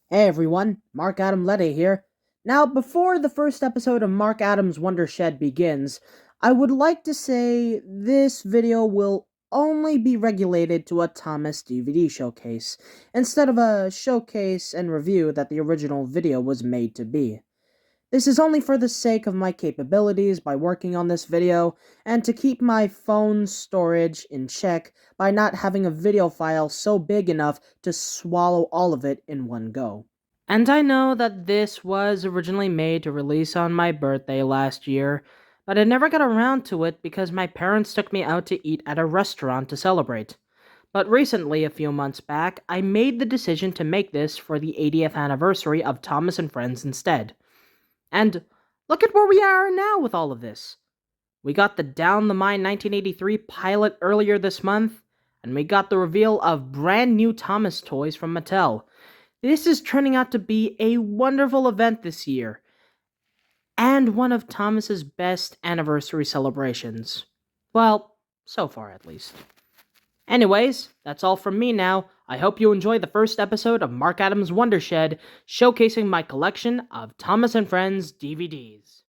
Hey everyone, Marc here. Now, before the first episode of Marc Adams' Wondershed begins, I would like to say this video will only be regulated to a Thomas DVD showcase, instead of a showcase and review that the original video was made to be. This is only for the sake of my capabilities by working on this video, and to keep my phone's storage in check by not having a video file so big enough to swallow all of it in one go. And I know that this was originally made to release on my birthday last year, but I never got around to it because my parents took me out to eat at a restaurant to celebrate. But recently, a few months back, I made the decision to make this for the 80th anniversary of Thomas and Friends instead. And look at where we are now with all of this. We got the Down the Mine 1983 pilot earlier this month, and we got the reveal of brand new Thomas toys from Mattel. This is turning out to be a wonderful event this year, and one of Thomas's best anniversary celebrations. Well, so far at least. Anyways, that's all from me now. I hope you enjoy the first episode of Marc Adams' Wondershed, showcasing my collection of Thomas and Friends DVDs.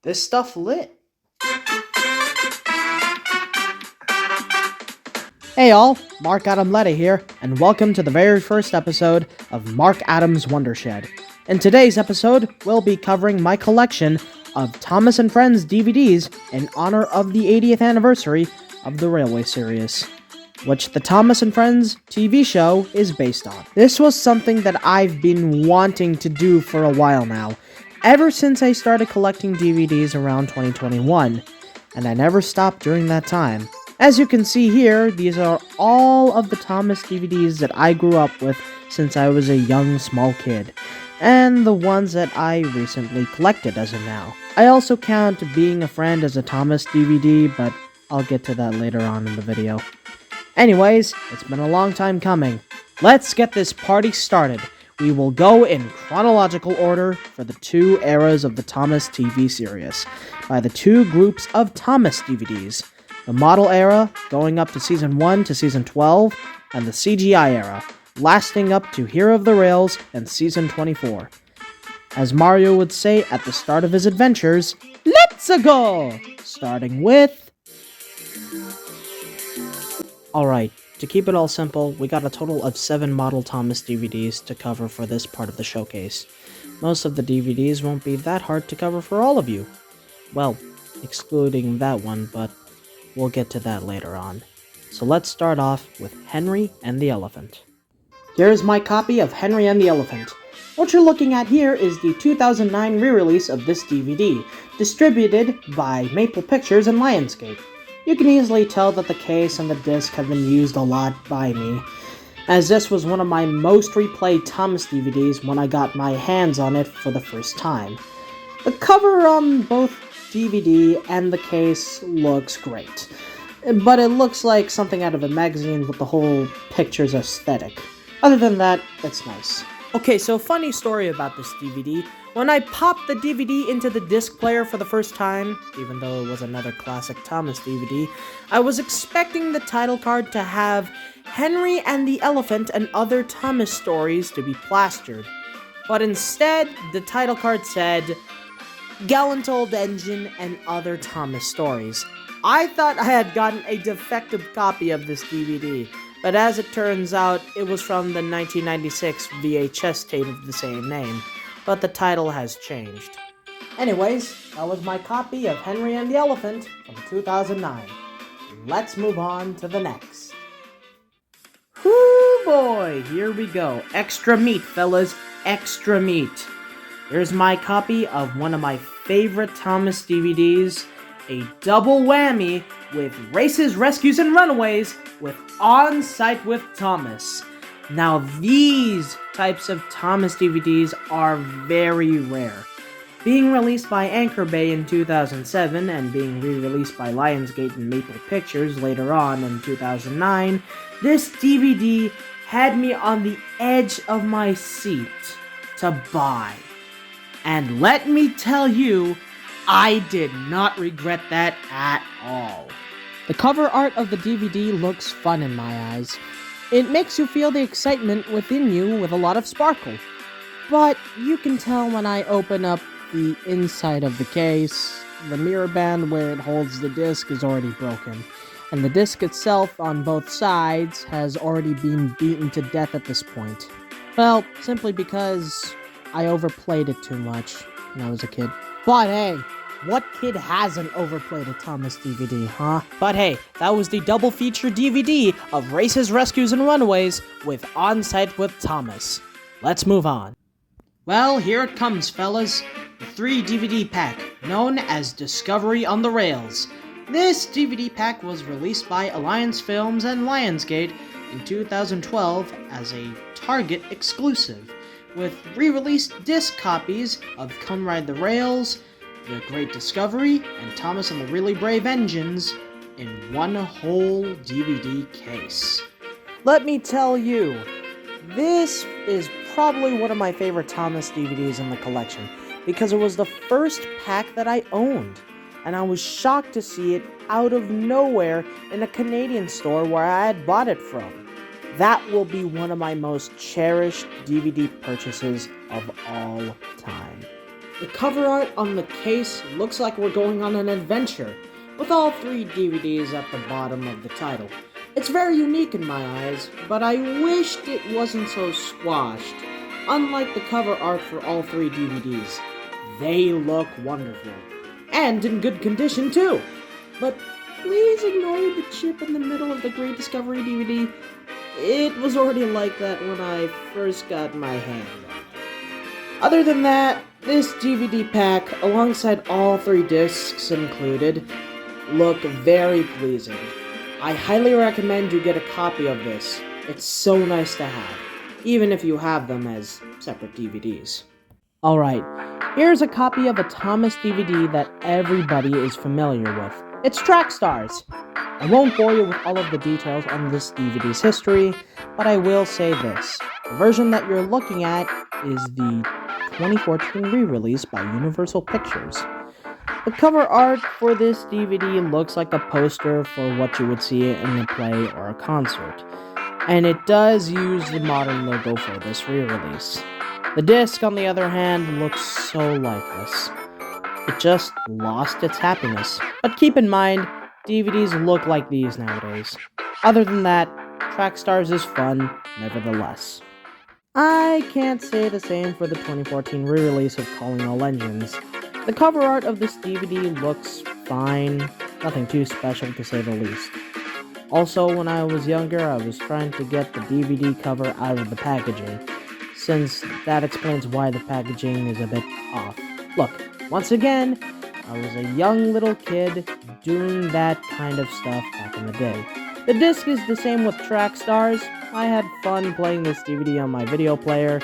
This stuff lit. Hey all, Marc Adam here, and welcome to the very first episode of Marc Adams' Wondershed. In today's episode, we'll be covering my collection of Thomas and Friends DVDs in honor of the 80th anniversary of the Railway series, which the Thomas and Friends TV show is based on. This was something that I've been wanting to do for a while now, ever since I started collecting DVDs around 2021, and I never stopped during that time. As you can see here, these are all of the Thomas DVDs that I grew up with since I was a young, small kid, and the ones that I recently collected as of now. I also count Being a Friend as a Thomas DVD, but I'll get to that later on in the video. Anyways, it's been a long time coming. Let's get this party started. We will go in chronological order for the two eras of the Thomas TV series, by the two groups of Thomas DVDs. The model era, going up to Season 1 to Season 12, and the CGI era, lasting up to Hero of the Rails and Season 24. As Mario would say at the start of his adventures, let's go! Starting with... Alright, to keep it all simple, we got a total of 7 model Thomas DVDs to cover for this part of the showcase. Most of the DVDs won't be that hard to cover for all of you. Well, excluding that one, but we'll get to that later on. So let's start off with Henry and the Elephant. Here's my copy of Henry and the Elephant. What you're looking at here is the 2009 re-release of this DVD, distributed by Maple Pictures and Lionsgate. You can easily tell that the case and the disc have been used a lot by me, as this was one of my most replayed Thomas DVDs when I got my hands on it for the first time. The cover on both DVD and the case looks great, but it looks like something out of a magazine with the whole pictures aesthetic. Other than that, it's nice. Okay, so funny story about this DVD. When I popped the DVD into the disc player for the first time, even though it was another classic Thomas DVD, I was expecting the title card to have Henry and the Elephant and Other Thomas Stories to be plastered. But instead, the title card said, Gallant Old Engine and Other Thomas Stories. I thought I had gotten a defective copy of this DVD, but as it turns out, it was from the 1996 VHS tape of the same name, but the title has changed. Anyways, that was my copy of Henry and the Elephant from 2009. Let's move on to the next. Whoo boy, here we go. Extra meat, fellas, extra meat. Here's my copy of one of my favorite Thomas DVDs, a double whammy with Races, Rescues, and Runaways with On Site with Thomas. Now these types of Thomas DVDs are very rare. Being released by Anchor Bay in 2007 and being re-released by Lionsgate and Maple Pictures later on in 2009, this DVD had me on the edge of my seat to buy. And let me tell you, I did not regret that at all. The cover art of the DVD looks fun in my eyes. It makes you feel the excitement within you with a lot of sparkle. But you can tell when I open up the inside of the case, the mirror band where it holds the disc is already broken. And the disc itself on both sides has already been beaten to death at this point. Well, simply because I overplayed it too much when I was a kid. But hey, what kid hasn't overplayed a Thomas DVD, huh? But hey, that was the double feature DVD of Races, Rescues, and Runaways with On Site with Thomas. Let's move on. Well, here it comes, fellas. The 3 DVD pack, known as Discovery on the Rails. This DVD pack was released by Alliance Films and Lionsgate in 2012 as a Target exclusive, with re-released disc copies of Come Ride the Rails, The Great Discovery, and Thomas and the Really Brave Engines in one whole DVD case. Let me tell you, this is probably one of my favorite Thomas DVDs in the collection, because it was the first pack that I owned, and I was shocked to see it out of nowhere in a Canadian store where I had bought it from. That will be one of my most cherished DVD purchases of all time. The cover art on the case looks like we're going on an adventure, with all 3 DVDs at the bottom of the title. It's very unique in my eyes, but I wished it wasn't so squashed. Unlike the cover art for all 3 DVDs, they look wonderful. And in good condition too. But please ignore the chip in the middle of the Great Discovery DVD. It was already like that when I first got my hand on it. Other than that, this DVD pack, alongside all 3 discs included, look very pleasing. I highly recommend you get a copy of this. It's so nice to have, even if you have them as separate DVDs. Alright, here's a copy of a Thomas DVD that everybody is familiar with. It's Starz. I won't bore you with all of the details on this DVD's history, but I will say this. The version that you're looking at is the 2014 re-release by Universal Pictures. The cover art for this DVD looks like a poster for what you would see in a play or a concert, and it does use the modern logo for this re-release. The disc, on the other hand, looks so lifeless. It just lost its happiness. But keep in mind, DVDs look like these nowadays. Other than that, Starz is fun, nevertheless. I can't say the same for the 2014 re-release of Calling All Engines. The cover art of this DVD looks fine, nothing too special to say the least. Also, when I was younger, I was trying to get the DVD cover out of the packaging, since that explains why the packaging is a bit off. Look, once again, I was a young little kid doing that kind of stuff back in the day. The disc is the same with Starz. I had fun playing this DVD on my video player,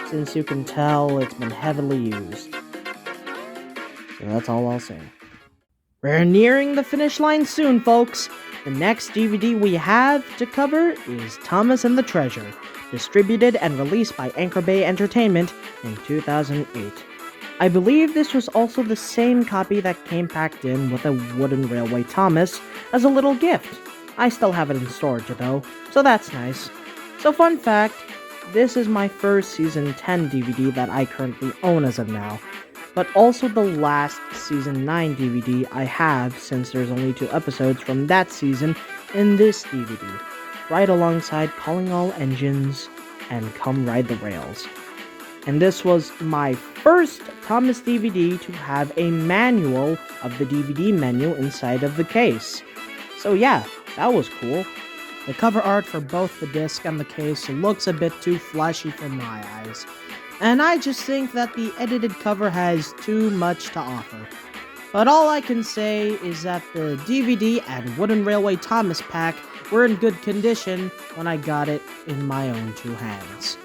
since you can tell it's been heavily used. So that's all I'll say. We're nearing the finish line soon, folks. The next DVD we have to cover is Thomas and the Treasure, distributed and released by Anchor Bay Entertainment in 2008. I believe this was also the same copy that came packed in with a wooden railway Thomas as a little gift. I still have it in storage though, so that's nice. So fun fact, this is my first Season 10 DVD that I currently own as of now, but also the last Season 9 DVD I have, since there's only 2 episodes from that season in this DVD, right alongside Calling All Engines and Come Ride the Rails. And this was my first Thomas DVD to have a manual of the DVD menu inside of the case. So yeah, that was cool. The cover art for both the disc and the case looks a bit too flashy for my eyes, and I just think that the edited cover has too much to offer. But all I can say is that the DVD and Wooden Railway Thomas pack were in good condition when I got it in my own 2 hands.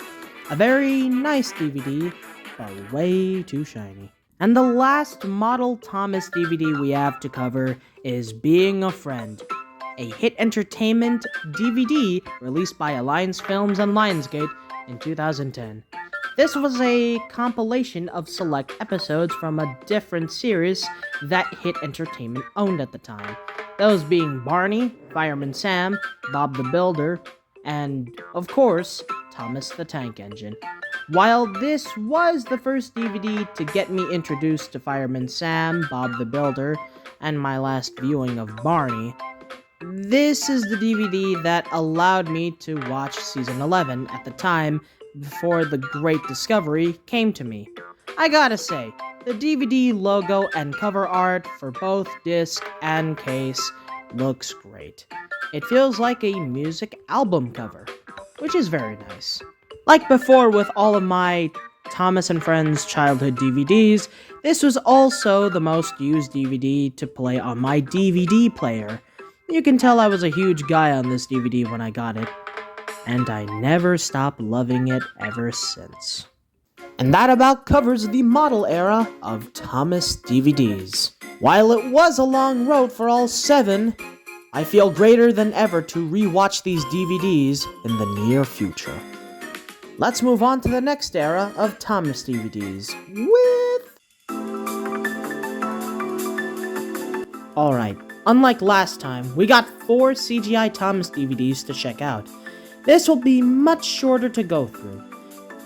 A very nice DVD, but way too shiny. And the last model Thomas DVD we have to cover is Being a Friend. a hit entertainment DVD released by Alliance Films and Lionsgate in 2010. This was a compilation of select episodes from a different series that Hit Entertainment owned at the time. Those being Barney, Fireman Sam, Bob the Builder, and, of course, Thomas the Tank Engine. While this was the first DVD to get me introduced to Fireman Sam, Bob the Builder, and my last viewing of Barney, this is the DVD that allowed me to watch Season 11 at the time before the Great Discovery came to me. I gotta say, the DVD logo and cover art for both disc and case looks great. It feels like a music album cover, which is very nice. Like before with all of my Thomas and Friends childhood DVDs, this was also the most used DVD to play on my DVD player. You can tell I was a huge guy on this DVD when I got it, and I never stopped loving it ever since. And that about covers the model era of Thomas DVDs. While it was a long road for all 7, I feel greater than ever to rewatch these DVDs in the near future. Let's move on to the next era of Thomas DVDs with... Alright, unlike last time, we got 4 CGI Thomas DVDs to check out. This will be much shorter to go through.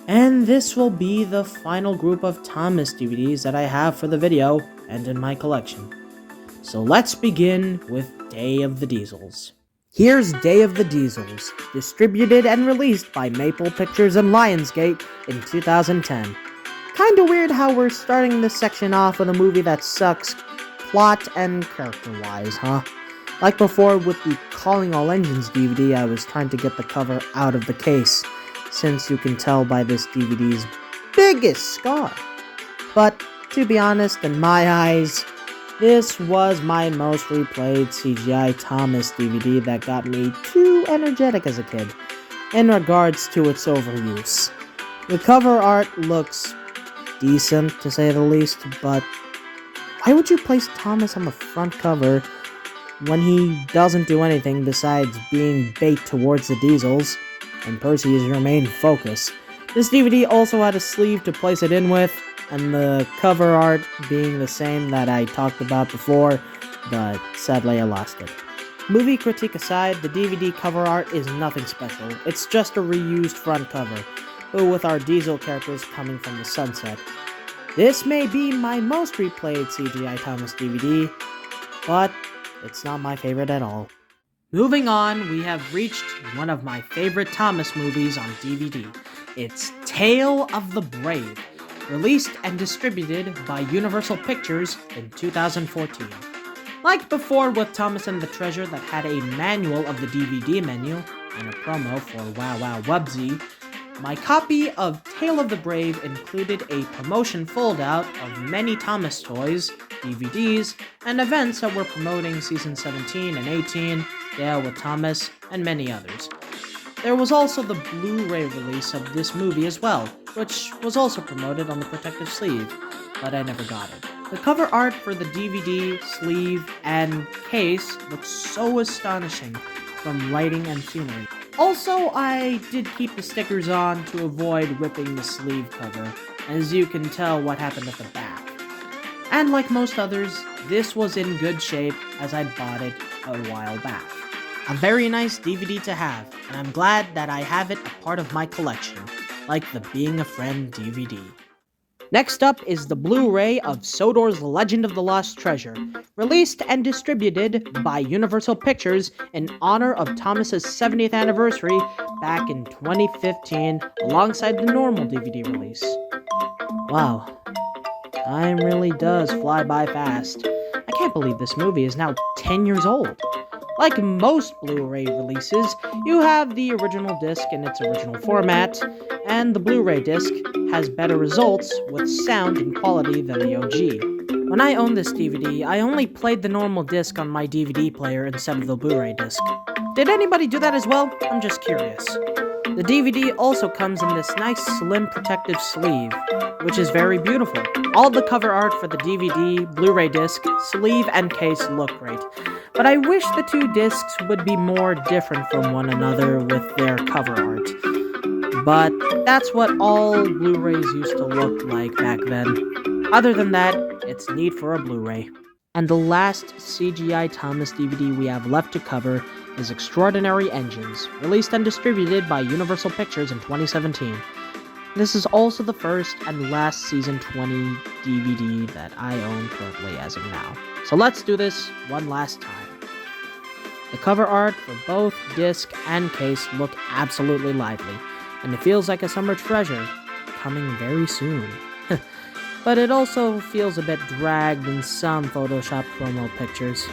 And this will be the final group of Thomas DVDs that I have for the video and in my collection. So let's begin with Day of the Diesels. Here's Day of the Diesels, distributed and released by Maple Pictures and Lionsgate in 2010. Kinda weird how we're starting this section off with a movie that sucks plot and character-wise, huh? Like before with the Calling All Engines DVD, I was trying to get the cover out of the case, since you can tell by this DVD's biggest scar. But, to be honest, in my eyes, this was my most replayed CGI Thomas DVD that got me too energetic as a kid, in regards to its overuse. The cover art looks decent, to say the least, but why would you place Thomas on the front cover when he doesn't do anything besides being bait towards the Diesels, and Percy is your main focus? This DVD also had a sleeve to place it in with, and the cover art being the same that I talked about before, but sadly I lost it. Movie critique aside, the DVD cover art is nothing special. It's just a reused front cover, but with our Diesel characters coming from the sunset. This may be my most replayed CGI Thomas DVD, but it's not my favorite at all. Moving on, we have reached one of my favorite Thomas movies on DVD. It's Tale of the Brave, released and distributed by Universal Pictures in 2014. Like before with Thomas and the Treasure that had a manual of the DVD menu and a promo for Wow Wow Wubbzy, my copy of Tale of the Brave included a promotion foldout of many Thomas toys, DVDs, and events that were promoting Season 17 and 18, Dale with Thomas, and many others. There was also the Blu-ray release of this movie as well, which was also promoted on the protective sleeve, but I never got it. The cover art for the DVD, sleeve, and case looks so astonishing from lighting and scenery. Also, I did keep the stickers on to avoid ripping the sleeve cover, as you can tell what happened at the back. And like most others, this was in good shape as I bought it a while back. A very nice DVD to have, and I'm glad that I have it a part of my collection, like the Being a Friend DVD. Next up is the Blu-ray of Sodor's Legend of the Lost Treasure, released and distributed by Universal Pictures in honor of Thomas's 70th anniversary back in 2015, alongside the normal DVD release. Wow, time really does fly by fast. I can't believe this movie is now 10 years old. Like most Blu-ray releases, you have the original disc in its original format, and the Blu-ray disc has better results with sound and quality than the OG. When I owned this DVD, I only played the normal disc on my DVD player instead of the Blu-ray disc. Did anybody do that as well? I'm just curious. The DVD also comes in this nice slim protective sleeve, which is very beautiful. All the cover art for the DVD, Blu-ray disc, sleeve, and case look great. but I wish the two discs would be more different from one another with their cover art. But that's what all Blu-rays used to look like back then. Other than that, it's neat for a Blu-ray. And the last CGI Thomas DVD we have left to cover is Extraordinary Engines, released and distributed by Universal Pictures in 2017. This is also the first and last Season 20 DVD that I own currently as of now. So let's do this one last time. The cover art for both disc and case look absolutely lively, and it feels like a summer treasure coming very soon. But it also feels a bit dragged in some Photoshop promo pictures.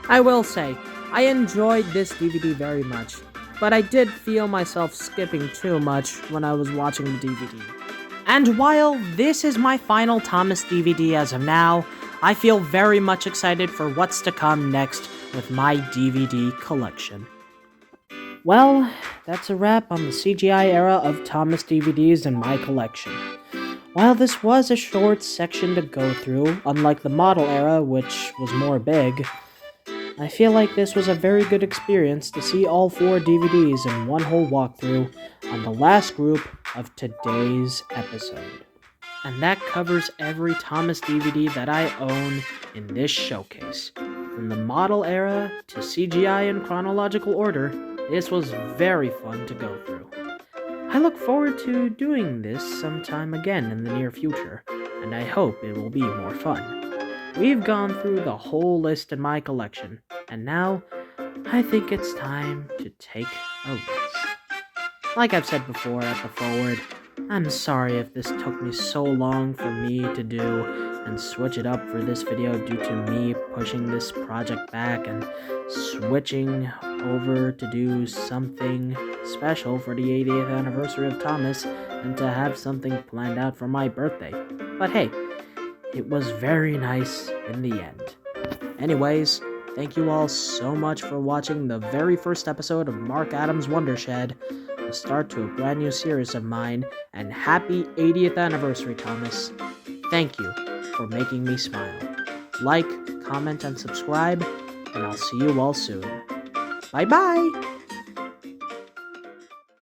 I will say, I enjoyed this DVD very much, but I did feel myself skipping too much when I was watching the DVD. And while this is my final Thomas DVD as of now, I feel very much excited for what's to come next with my DVD collection. Well, that's a wrap on the CGI era of Thomas DVDs in my collection. While this was a short section to go through, unlike the model era, which was more big, I feel like this was a very good experience to see all 4 DVDs in one whole walkthrough on the last group of today's episode. And that covers every Thomas DVD that I own in this showcase. From the model era to CGI in chronological order, this was very fun to go through. I look forward to doing this sometime again in the near future, and I hope it will be more fun. We've gone through the whole list in my collection, and now I think it's time to take a rest. Like I've said before at the forward, I'm sorry if this took me so long for me to do and switch it up for this video due to me pushing this project back and switching over to do something special for the 80th anniversary of Thomas and to have something planned out for my birthday. But hey, it was very nice in the end. Anyways, thank you all so much for watching the very first episode of Marc Adams' Wondershed, the start to a brand new series of mine, and happy 80th anniversary, Thomas. Thank you for making me smile. Like, comment, and subscribe, and I'll see you all soon. Bye-bye!